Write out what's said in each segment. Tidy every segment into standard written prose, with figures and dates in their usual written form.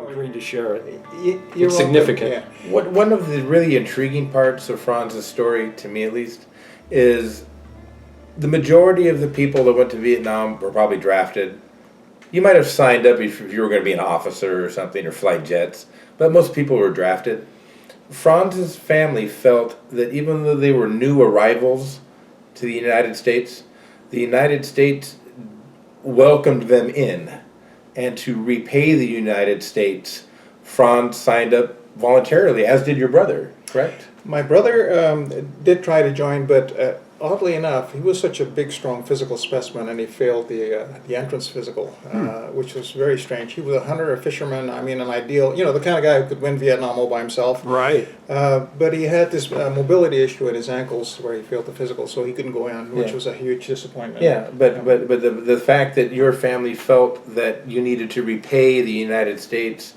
agreeing to share it. You're It's welcome. significant. Yeah. One of the really intriguing parts of Franz's story, to me at least, is the majority of the people that went to Vietnam were probably drafted. You might have signed up if you were going to be an officer or something, or fly jets, but most people were drafted. Franz's family felt that even though they were new arrivals to the United States welcomed them in. And to repay the United States, Franz signed up voluntarily, as did your brother, correct? My brother did try to join, but oddly enough, he was such a big, strong physical specimen, and he failed the entrance physical, which was very strange. He was a hunter, a fisherman. I mean, an ideal, the kind of guy who could win Vietnam all by himself. Right. But he had this mobility issue at his ankles where he failed the physical, so he couldn't go in, which Yeah. was a huge disappointment. Yeah, but the fact that your family felt that you needed to repay the United States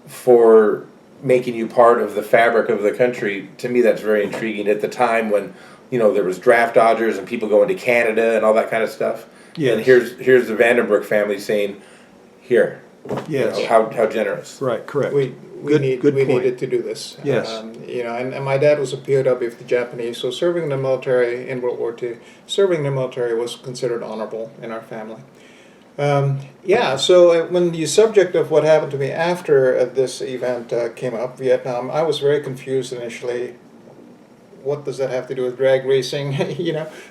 for making you part of the fabric of the country, to me that's very intriguing at the time when there was draft dodgers and people going to Canada and all that kind of stuff. Yes. And here's the Vandenbroek family saying, here. Yes. How generous. Right, correct. We Good point. needed to do this. Yes. And my dad was a POW with the Japanese, so serving in the military in World War II, serving in the military was considered honorable in our family. So when the subject of what happened to me after this event came up, Vietnam, I was very confused initially. What does that have to do with drag racing?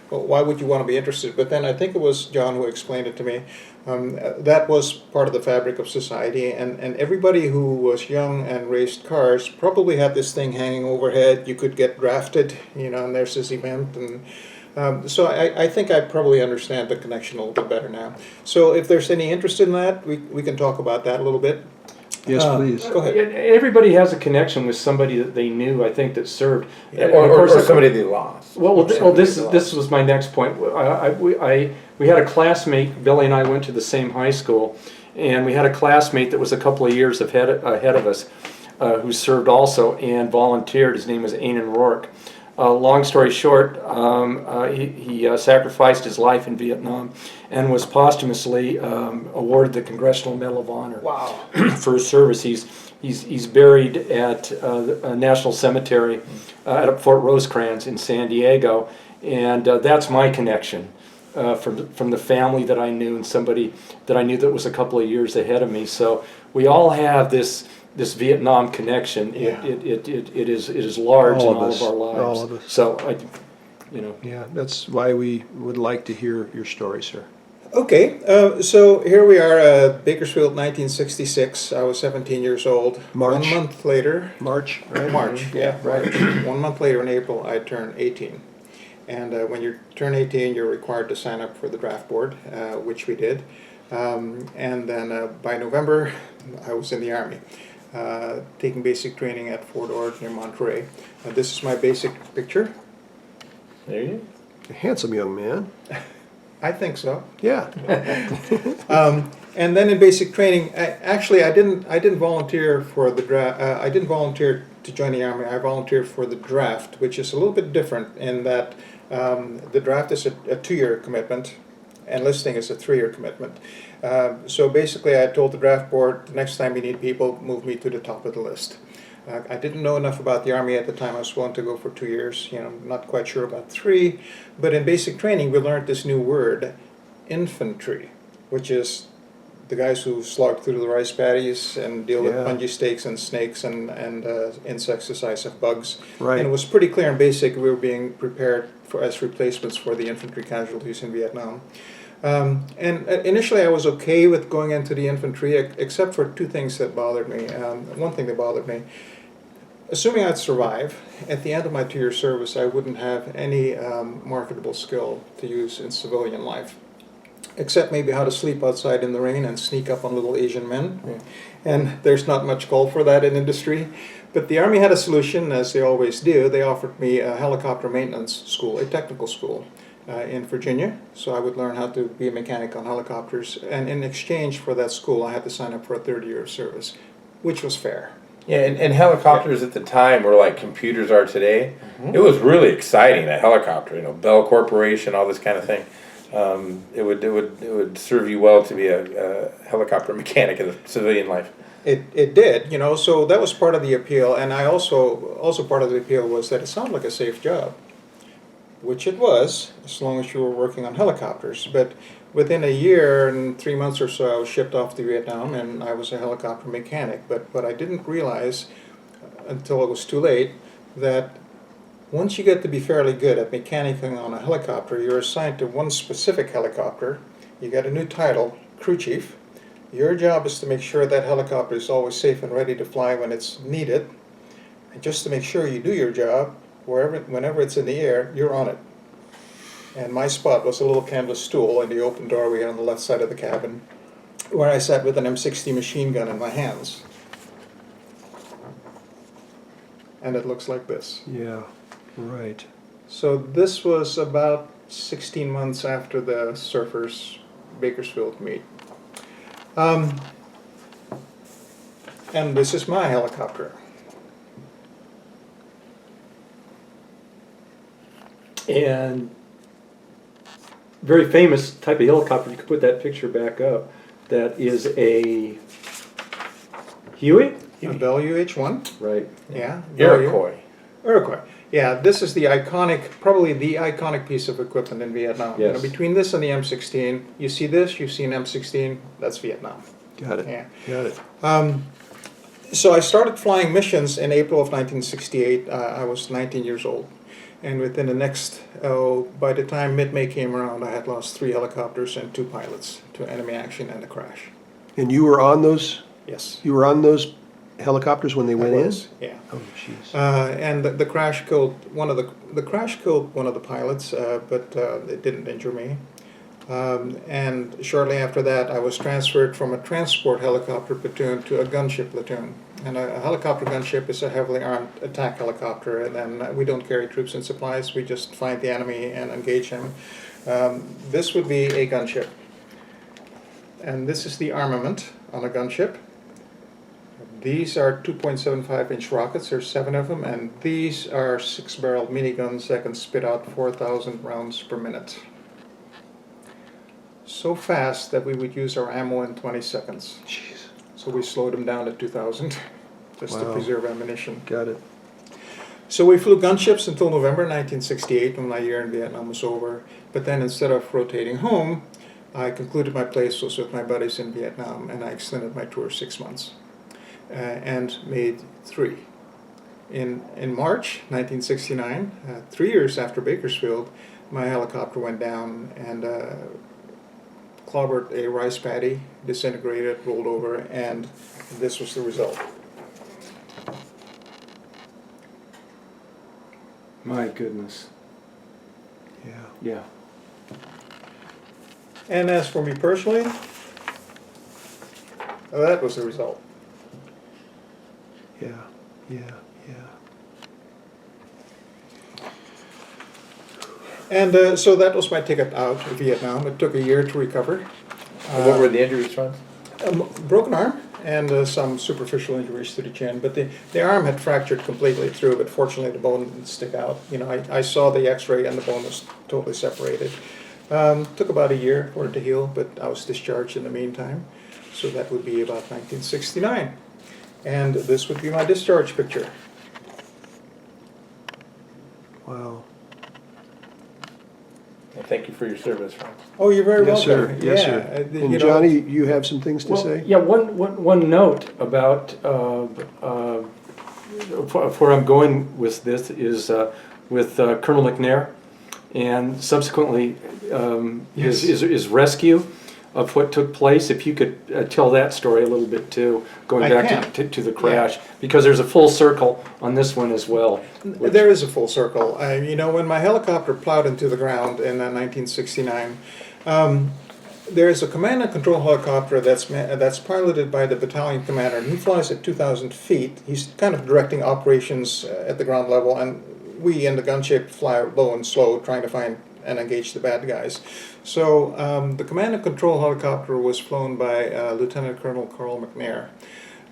Well, why would you want to be interested? But then I think it was John who explained it to me. That was part of the fabric of society, and everybody who was young and raced cars probably had this thing hanging overhead. You could get drafted, and there's this event, and so I think I probably understand the connection a little bit better now. So if there's any interest in that, we can talk about that a little bit. Yes, please. Go ahead. Everybody has a connection with somebody that they knew, I think, that served. And of Or course, somebody they lost. This was my next point. We had a classmate. Billy and I went to the same high school, and we had a classmate that was a couple of years ahead of us, who served also and volunteered. His name was Ainan Rourke. Long story short, he sacrificed his life in Vietnam and was posthumously awarded the Congressional Medal of Honor. Wow. For his service. He's buried at a National Cemetery at Fort Rosecrans in San Diego, and that's my connection from the family that I knew and somebody that I knew that was a couple of years ahead of me. So we all have this Vietnam connection. Yeah. It is large All in of all us. of our lives. All of us. So Yeah, that's why we would like to hear your story, sir. Okay, so here we are, Bakersfield, 1966. I was 17 years old. March. 1 month later, March, right? March, yeah, right. 1 month later in April, I turned 18. And when you turn 18, you're required to sign up for the draft board, which we did. And then by November, I was in the Army, taking basic training at Fort Ord near Monterey. This is my basic picture. There you A handsome young man. I think so. Yeah. And then in basic training, I didn't volunteer for the draft. I didn't volunteer to join the Army. I volunteered for the draft, which is a little bit different in that the draft is a 2-year commitment. Enlisting is a 3-year commitment. So basically, I told the draft board, the next time you need people, move me to the top of the list. I didn't know enough about the Army at the time. I was willing to go for 2 years, not quite sure about 3. But in basic training, we learned this new word, infantry, which is the guys who slog through the rice paddies and deal with Yeah. bungee stakes and snakes and insects the size of bugs. Right. And it was pretty clear in basic we were being prepared as replacements for the infantry casualties in Vietnam. And initially I was okay with going into the infantry, except for 2 things that bothered me. One thing that bothered me, assuming I'd survive, at the end of my 2-year service I wouldn't have any marketable skill to use in civilian life, except maybe how to sleep outside in the rain and sneak up on little Asian men. And there's not much call for that in industry. But the Army had a solution, as they always do. They offered me a helicopter maintenance school, a technical school in Virginia. So I would learn how to be a mechanic on helicopters. And in exchange for that school, I had to sign up for a 3rd year of service, which was fair. Yeah, and helicopters at the time were like computers are today. It was really exciting, a helicopter, Bell Corporation, all this kind of thing. it would serve you well to be a helicopter mechanic in the civilian life. It did, you know, so that was part of the appeal, and I also part of the appeal was that it sounded like a safe job, which it was, as long as you were working on helicopters. But within a year and 3 months or so, I was shipped off to Vietnam, and I was a helicopter mechanic. But I didn't realize until it was too late that once you get to be fairly good at mechanicking on a helicopter, you're assigned to one specific helicopter. You get a new title, crew chief. Your job is to make sure that helicopter is always safe and ready to fly when it's needed. And just to make sure you do your job, whenever it's in the air, you're on it. And my spot was a little canvas stool in the open doorway on the left side of the cabin, where I sat with an M60 machine gun in my hands. And it looks like this. Yeah, right. So this was about 16 months after the Surfers Bakersfield meet. And this is my helicopter. And very famous type of helicopter, you could put that picture back up, that is a Huey? A Bell UH-1, Right. yeah. Iroquois. Iroquois. Yeah, this is the iconic, probably the iconic piece of equipment in Vietnam. You know, Yes. between this and the M16, you see this, you see an M16, that's Vietnam. Got it. Yeah. Got it. So I started flying missions in April of 1968. I was 19 years old. And within the next, by the time mid-May came around, I had lost 3 helicopters and 2 pilots to enemy action and a crash. And you were on those? Yes. You were on those helicopters when they went in? Yeah. Oh, jeez. And the crash killed one of the pilots, but it didn't injure me. And shortly after that, I was transferred from a transport helicopter platoon to a gunship platoon. And a helicopter gunship is a heavily armed attack helicopter, and then we don't carry troops and supplies. We just find the enemy and engage him. This would be a gunship, and this is the armament on a gunship. These are 2.75-inch rockets. There's 7 of them, and these are 6-barreled miniguns that can spit out 4,000 rounds per minute. So fast that we would use our ammo in 20 seconds. Jeez. So we slowed them down to 2,000 just to Wow. preserve ammunition. Got it. So we flew gunships until November 1968 when my year in Vietnam was over. But then instead of rotating home, I concluded my place was with my buddies in Vietnam, and I extended my tour 6 months. And made 3. In March 1969, 3 years after Bakersfield, my helicopter went down and clobbered a rice paddy, disintegrated, rolled over, and this was the result. My goodness. Yeah. Yeah. And as for me personally, that was the result. Yeah. Yeah. Yeah. And so that was my ticket out of Vietnam. It took a year to recover. And what were the injuries from? Broken arm and some superficial injuries to the chin, but the arm had fractured completely through, but fortunately the bone didn't stick out. You know, I saw the x-ray and the bone was totally separated. Took about a year for it to heal, but I was discharged in the meantime. So that would be about 1969. And this would be my discharge picture. Wow. Well, thank you for your service, Frank. Oh, you're very Yes, welcome. sir. Yes, Yeah, sir. you And know, Johnny, you have some things to Well, say? yeah, one note about where I'm going with this is with Colonel McNair, and subsequently his rescue of what took place. If you could tell that story a little bit too, going I back can. to the crash, because there's a full circle on this one as well. There is a full circle. You know, when my helicopter plowed into the ground in 1969, there is a command and control helicopter that's piloted by the battalion commander, and he flies at 2,000 feet. He's kind of directing operations at the ground level, and we in the gunship fly low and slow, trying to find and engage the bad guys. So the command and control helicopter was flown by Lieutenant Colonel Carl McNair.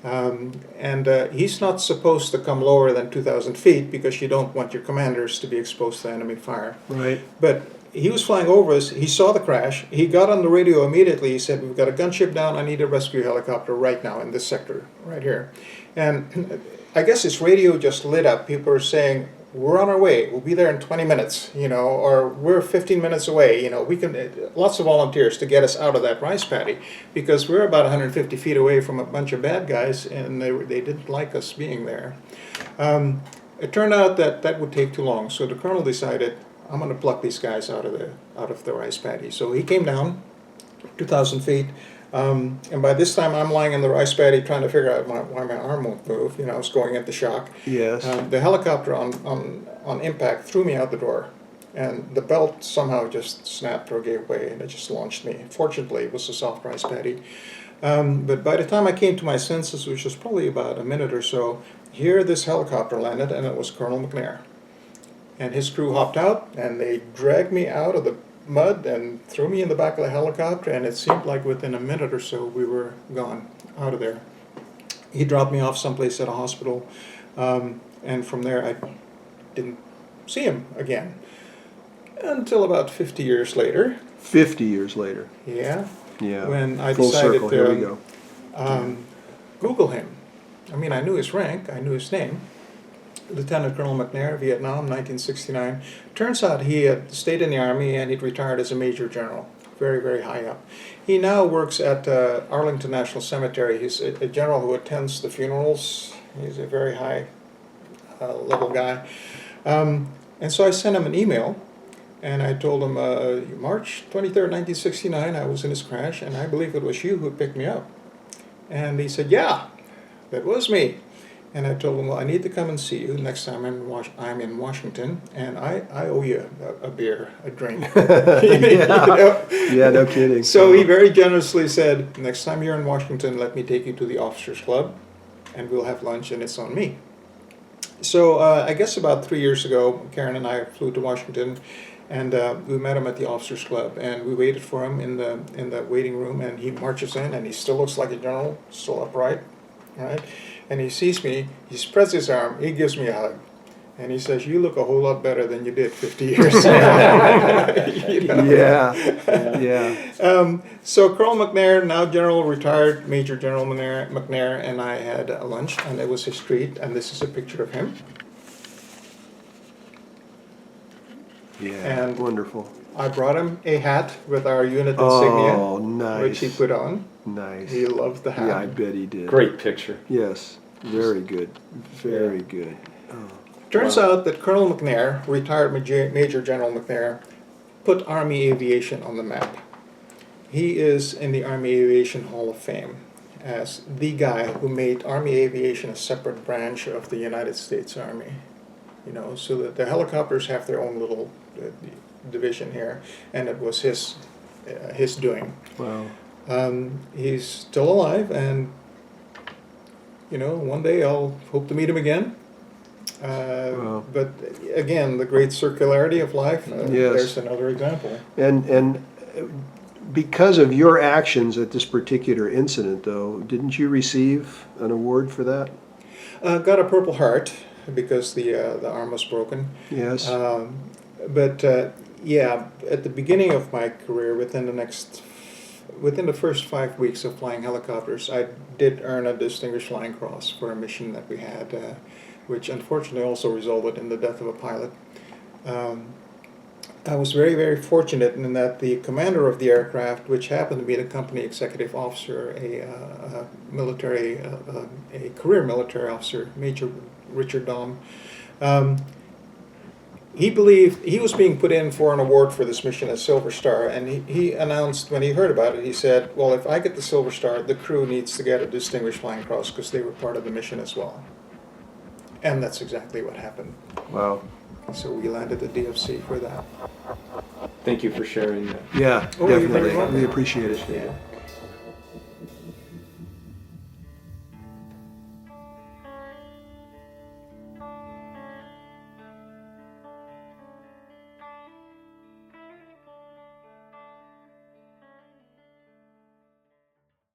He's not supposed to come lower than 2,000 feet because you don't want your commanders to be exposed to enemy fire. Right. But he was flying over us. He saw the crash. He got on the radio immediately. He said, "We've got a gunship down. I need a rescue helicopter right now in this sector, right here." And I guess his radio just lit up. People were saying, "We're on our way. We'll be there in 20 minutes," or "We're 15 minutes away." We can, lots of volunteers to get us out of that rice paddy because we're about 150 feet away from a bunch of bad guys and they didn't like us being there. It turned out that would take too long, so the colonel decided, "I'm going to pluck these guys out of the rice paddy." So he came down 2,000 feet. And by this time, I'm lying in the rice paddy trying to figure out why my arm won't move. I was going into shock. Yes. The helicopter on impact threw me out the door, and the belt somehow just snapped or gave way, and it just launched me. Fortunately, it was a soft rice paddy. But by the time I came to my senses, which was probably about a minute or so, here this helicopter landed, and it was Colonel McNair. And his crew hopped out, and they dragged me out of the mud and threw me in the back of the helicopter, and it seemed like within a minute or so we were gone, out of there. He dropped me off someplace at a hospital, and from there I didn't see him again until about 50 years later. 50 years later. Yeah. Yeah. When I Full decided circle. Here we to go. Google him. I mean, I knew his rank, I knew his name. Lieutenant Colonel McNair, Vietnam, 1969. Turns out he had stayed in the Army and he'd retired as a Major General, very, very high up. He now works at Arlington National Cemetery. He's a general who attends the funerals. He's a very high level guy. And so I sent him an email, and I told him, March 23rd, 1969, I was in his crash, and I believe it was you who picked me up. And he said, "Yeah, that was me." And I told him, "Well, I need to come and see you next time I'm in Washington, and I owe you a beer, a drink." Yeah, no kidding. So he very generously said, "Next time you're in Washington, let me take you to the Officers Club, and we'll have lunch, and it's on me." So I guess about 3 years ago, Karen and I flew to Washington, and we met him at the Officers Club, and we waited for him in the waiting room, and he marches in, and he still looks like a general, still upright, right? And he sees me, he spreads his arm, he gives me a hug, and he says, "You look a whole lot better than you did 50 years ago." Yeah, yeah. So Colonel McNair, now General retired, Major General McNair, and I had a lunch, and it was his treat, and this is a picture of him. Yeah, And wonderful. I brought him a hat with our unit insignia, Oh, nice. which he put on. Nice. He loved the hat. Yeah, I bet he did. Great picture. Yes, very good. Very good. Turns out that Colonel McNair, retired Major General McNair, put Army aviation on the map. He is in the Army Aviation Hall of Fame as the guy who made Army aviation a separate branch of the United States Army. So that the helicopters have their own little division here, and it was his doing. Wow. He's still alive, and one day I'll hope to meet him again. Wow. But again, the great circularity of life. Yes. There's another example. And because of your actions at this particular incident, though, didn't you receive an award for that? Got a Purple Heart because the arm was broken. Yes. But yeah, at the beginning of my career, within the first 5 weeks of flying helicopters, I did earn a Distinguished Flying Cross for a mission that we had, which unfortunately also resulted in the death of a pilot. I was very, very fortunate in that the commander of the aircraft, which happened to be the company executive officer, a career military officer, Major Richard Dahm, he believed he was being put in for an award for this mission, a Silver Star, and he announced when he heard about it, he said, "Well, if I get the Silver Star, the crew needs to get a Distinguished Flying Cross because they were part of the mission as well." And that's exactly what happened. Wow. So we landed at DFC for that. Thank you for sharing that. Yeah, Oh, you're very definitely. welcome. We appreciate it. Yeah.